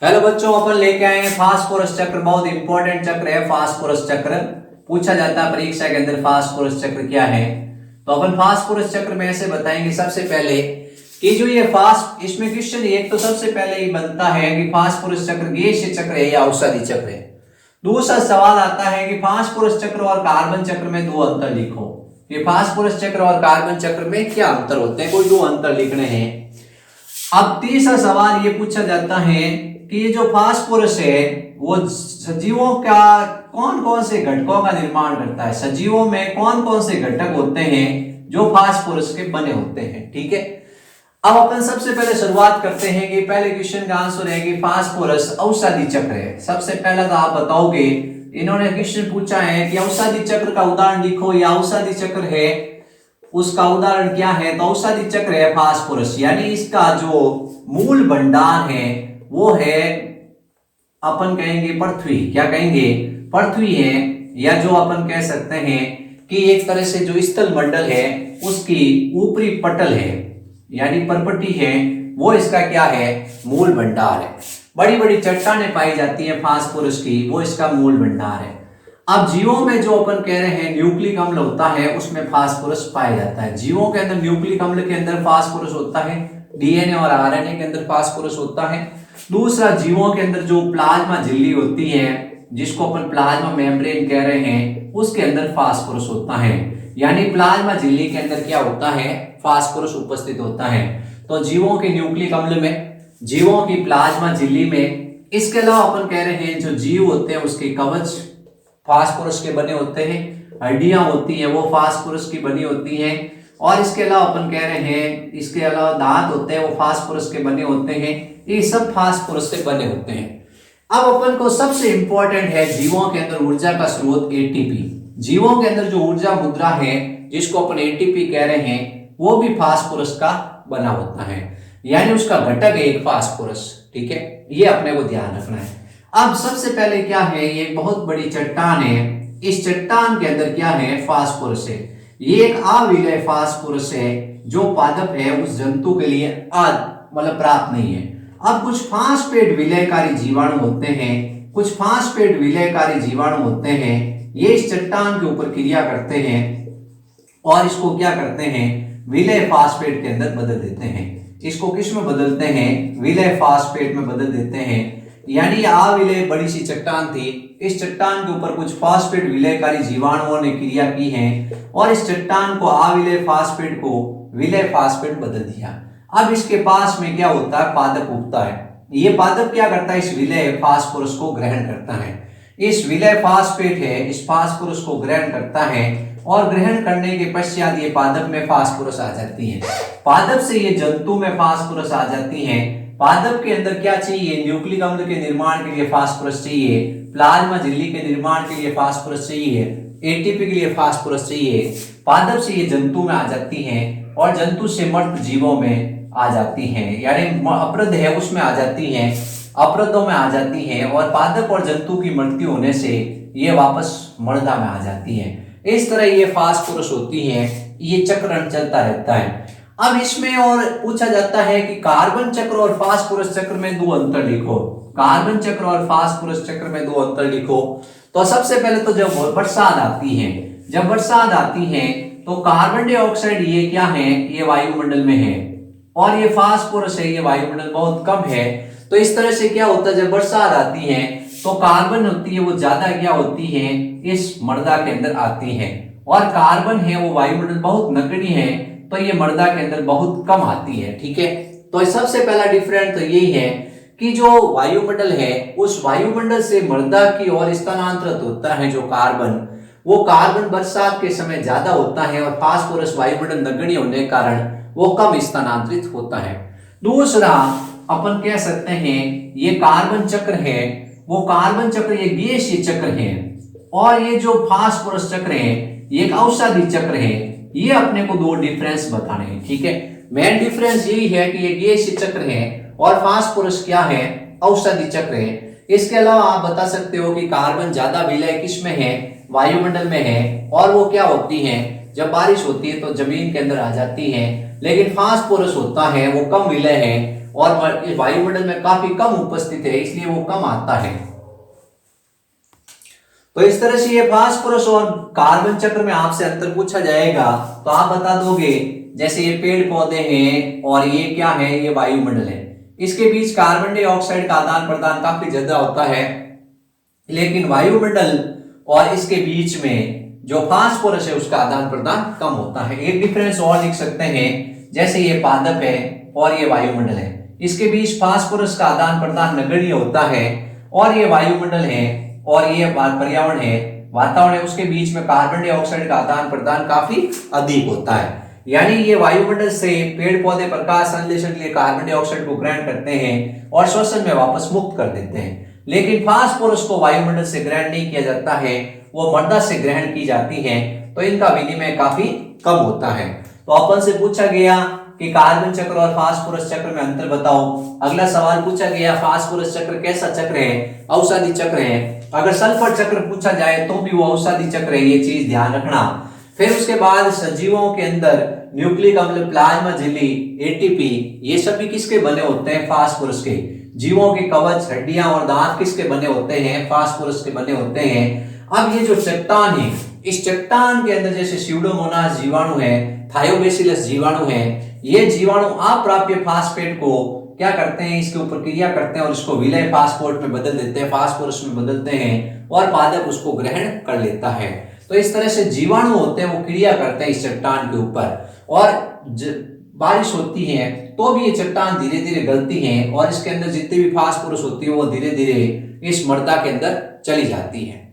Hello बच्चों, अपन लेके आए हैं फास्फोरस चक्र। बहुत इंपॉर्टेंट चक्र है फास्फोरस चक्र। पूछा जाता है परीक्षा के अंदर फास्फोरस चक्र क्या है। तो अपन फास्फोरस चक्र में ऐसे बताएंगे सबसे पहले कि जो ये फास्ट इसमें क्वेश्चन एक तो सबसे पहले ये बनता है कि फास्फोरस चक्र गैसीय चक्र है या औषधि चक्र है। दूसरा सवाल आता है कि फास्फोरस चक्र और कार्बन चक्र में दो अंतर लिखो। ये फास्फोरस चक्र और कार्बन चक्र में क्या अंतर होते हैं, कोई दो अंतर लिखने हैं। अब तीसरा सवाल ये पूछा जाता है कि ये जो फास्फोरस है वो सजीवों का कौन कौन से घटकों का निर्माण करता है। सजीवों में कौन कौन से घटक होते हैं जो फास्फोरस के बने होते हैं। ठीक है, अब अपन सबसे पहले शुरुआत करते हैं कि पहले क्वेश्चन का आंसर है कि फास्फोरस औषधि चक्र है। सबसे पहला तो आप बताओगे, इन्होंने क्वेश्चन पूछा है कि औषधि चक्र का उदाहरण लिखो या औषधि चक्र है उसका उदाहरण क्या है। तो औषधि चक्र है फास्फोरस, यानी इसका जो मूल भंडार है वो है अपन कहेंगे पृथ्वी। क्या कहेंगे? पृथ्वी है, या जो अपन कह सकते हैं कि एक तरह से जो स्थल मंडल है उसकी ऊपरी पटल है यानी परपटी है, वो इसका क्या है? मूल भंडार है। बड़ी बड़ी चट्टानें पाई जाती हैं फास्फोरस की, वो इसका मूल भंडार है। अब जीवों में जो अपन कह रहे हैं न्यूक्लिक अम्ल होता है उसमें फास्फोरस पाया जाता है। जीवों के अंदर न्यूक्लिक अम्ल के अंदर फास्फोरस होता है, डीएनए और आरएनए के अंदर फास्फोरस होता है। दूसरा, जीवों के अंदर जो प्लाज्मा झिल्ली होती है जिसको अपन प्लाज्मा मेम्ब्रेन कह रहे हैं उसके अंदर फास्फोरस होता है। यानी प्लाज्मा झिल्ली के अंदर क्या होता है? फास्फोरस उपस्थित होता है। तो जीवों के न्यूक्लिक अम्ल में, जीवों की प्लाज्मा झिल्ली में, इसके अलावा अपन कह रहे हैं जो जीव होते हैं उसके कवच फास्फोरस के बने होते हैं, हड्डियां होती हैं वो फास्फोरस की बनी होती हैं, और इसके अलावा अपन कह रहे हैं इसके अलावा दांत होते हैं वो फास्फोरस के बने होते हैं। ये सब फास्फोरस से बने होते हैं। अब अपन को सबसे इंपॉर्टेंट है जीवों के अंदर ऊर्जा का स्रोत एटीपी। जीवों के अंदर जो ऊर्जा मुद्रा है जिसको अपन एटीपी कह रहे हैं वो भी फास्फोरस का बना होता है, यानी उसका घटक है एक फास्फोरस। ठीक है, ये अपने को ध्यान रखना है। अब सबसे पहले क्या है, ये एक बहुत बड़ी चट्टान है। इस चट्टान के अंदर क्या है? फास्फोरस है। ये एक अविलय फास्फोरस है जो पादप है उस जंतु के लिए मतलब प्राप्त नहीं है। अब कुछ फास्फेट विलयकारी जीवाणु होते हैं, कुछ फास्फेट विलयकारी जीवाणु होते हैं, ये इस चट्टान के ऊपर क्रिया करते हैं और इसको क्या करते हैं? विलय फास्फेट के अंदर बदल देते हैं। इसको किस में बदलते हैं? विलय फास्फेट में बदल देते हैं। यानी अविलय बड़ी सी चट्टान थी, इस चट्टान के ऊपर कुछ फास्फेट विलयकारी जीवाणुओं ने क्रिया की है और इस चट्टान को अविलय फास्फेट को विलय फास्फेट बदल दिया। अब इसके पास में क्या होता है? पादप उगता है। ये पादप क्या करता है? इस विलय फास्फोरस को ग्रहण करता है। इस विलय फास्फेट है इस फास्फोरस को ग्रहण करता है और ग्रहण करने के पश्चात ये पादप में फास्फोरस आ जाती है। पादप से ये जंतु में फास्फोरस आ जाती है। पादप के अंदर क्या चाहिए? न्यूक्लिक अम्ल के निर्माण के लिए फास्फोरस चाहिए, प्लाज्मा झिल्ली के निर्माण के लिए फास्फोरस चाहिए, एटीपी के लिए फास्फोरस चाहिए। पादप से ये जंतु में आ जाती हैं और जंतु से मृत जीवों में आ जाती हैं, यानी अपृध है उसमें आ जाती हैं, अपृधों में आ जाती हैं और पादप और जंतु की मृत्यु होने से ये वापस मृदा में आ जाती हैं। इस तरह ये फास्फोरस होती है, ये चक्रण चलता रहता है। अब इसमें और पूछा जाता है कि कार्बन चक्र और फास्फोरस चक्र में दो अंतर लिखो। कार्बन चक्र और फास्फोरस चक्र में दो अंतर लिखो। तो सबसे पहले तो जब बरसात आती है, जब बरसात आती है तो कार्बन डाइऑक्साइड ये क्या है? ये वायुमंडल में है और ये फास्फोरस है, ये वायुमंडल बहुत कम है। तो इस तरह से क्या होता है, जब बरसात आती है तो कार्बन होती है वो ज्यादा क्या होती है? इस मृदा के अंदर आती है, और कार्बन है वो वायुमंडल बहुत नगण्य है तो ये मृदा के अंदर बहुत कम आती है। ठीक है, तो सबसे पहला डिफरेंस तो यही है कि जो वायुमंडल है उस वायुमंडल से मृदा की ओर स्थानांतरित होता है जो कार्बन, वो कार्बन बरसात के समय ज्यादा होता है और फास्फोरस वायुमंडल नगण्य होने के कारण वो कम स्थानांतरित होता है। दूसरा, अपन कह सकते हैं ये कार्बन चक्र है, वो कार्बन चक्र ये गैसीय चक्र है, और ये जो फास्फोरस चक्र है ये एक औषधि चक्र है। ये अपने को दो डिफरेंस बताने हैं। ठीक है, मेन डिफरेंस यही है कि ये गैसीय चक्र है और फास्फोरस क्या है? औषधि चक्र है। इसके अलावा आप बता सकते हो कि कार्बन ज्यादा विलय किस में है? वायुमंडल में है, और वो क्या होती है? जब बारिश होती है तो जमीन के अंदर आ जाती है। लेकिन फास्फोरस होता है वो कम विलय है और इस वायुमंडल में काफी कम उपस्थित है, इसलिए वो कम आता है। तो इस तरह से ये फास्फोरस और कार्बन चक्र में आपसे अंतर पूछा जाएगा तो आप बता दोगे, जैसे ये पेड़ पौधे हैं और ये क्या है, ये वायुमंडल है, इसके बीच कार्बन डाइऑक्साइड का आदान प्रदान काफी ज्यादा होता है, लेकिन वायुमंडल और इसके बीच में जो फास्फोरस है उसका आदान प्रदान कम होता है। एक डिफरेंस और लिख सकते हैं, जैसे ये पादप है और ये वायुमंडल है, इसके बीच फास्फोरस का आदान प्रदान नगण्य होता है, और ये वायुमंडल है और ये पर्यावरण है, वातावरण है, उसके बीच में कार्बन डाइऑक्साइड का आदान प्रदान काफी अधिक होता है। यानी ये वायुमंडल से पेड़ पौधे प्रकाश संश्लेषण के लिए कार्बन डाइऑक्साइड को ग्रहण करते हैं और श्वसन में वापस मुक्त कर देते हैं, लेकिन फास्फोरस को वायुमंडल से ग्रहण नहीं किया जाता है, वो मृदा से ग्रहण की जाती है, तो इनका विनिमय काफी कम होता है। तो अपन से पूछा गया कि कार्बन चक्र और फास्फोरस चक्र में अंतर बताओ। अगला सवाल पूछा गया, फास्फोरस चक्र कैसा चक्र है, औषधि चक्र है। अगर सल्फर चक्र पूछा जाए तो भी वो औषधि चक्र है, ये चीज ध्यान रखना। फिर उसके बाद सजीवों के अंदर न्यूक्लिक अम्ल, प्लाज्मा झिल्ली, एटीपी, ये सभी किसके बने होते हैं, फास्फोरस के। जीवों के कवच, हड्डियां और दांत किसके बने होते हैं, फास्फोरस के बने होते हैं। अब ये जो चट्टान है, इस चट्टान के अंदर जैसे स्यूडोमोनास जीवाणु है, थायोबैसिलस जीवाणु है, ये जीवाणु अप्राप्य फास्फेट को क्या करते हैं, इसके ऊपर क्रिया करते हैं और इसको विलय फास्फोरेट में बदल देते हैं, फास्फोरस में बदलते हैं और पादप उसको ग्रहण कर लेता है। तो इस तरह से जीवाणु होते हैं वो क्रिया करते हैं इस चट्टान के ऊपर, और बारिश होती है तो भी ये चट्टान धीरे धीरे गलती है और इसके अंदर जितने भी फास्फोरस होती है वो धीरे धीरे इस मृदा के अंदर चली जाती है।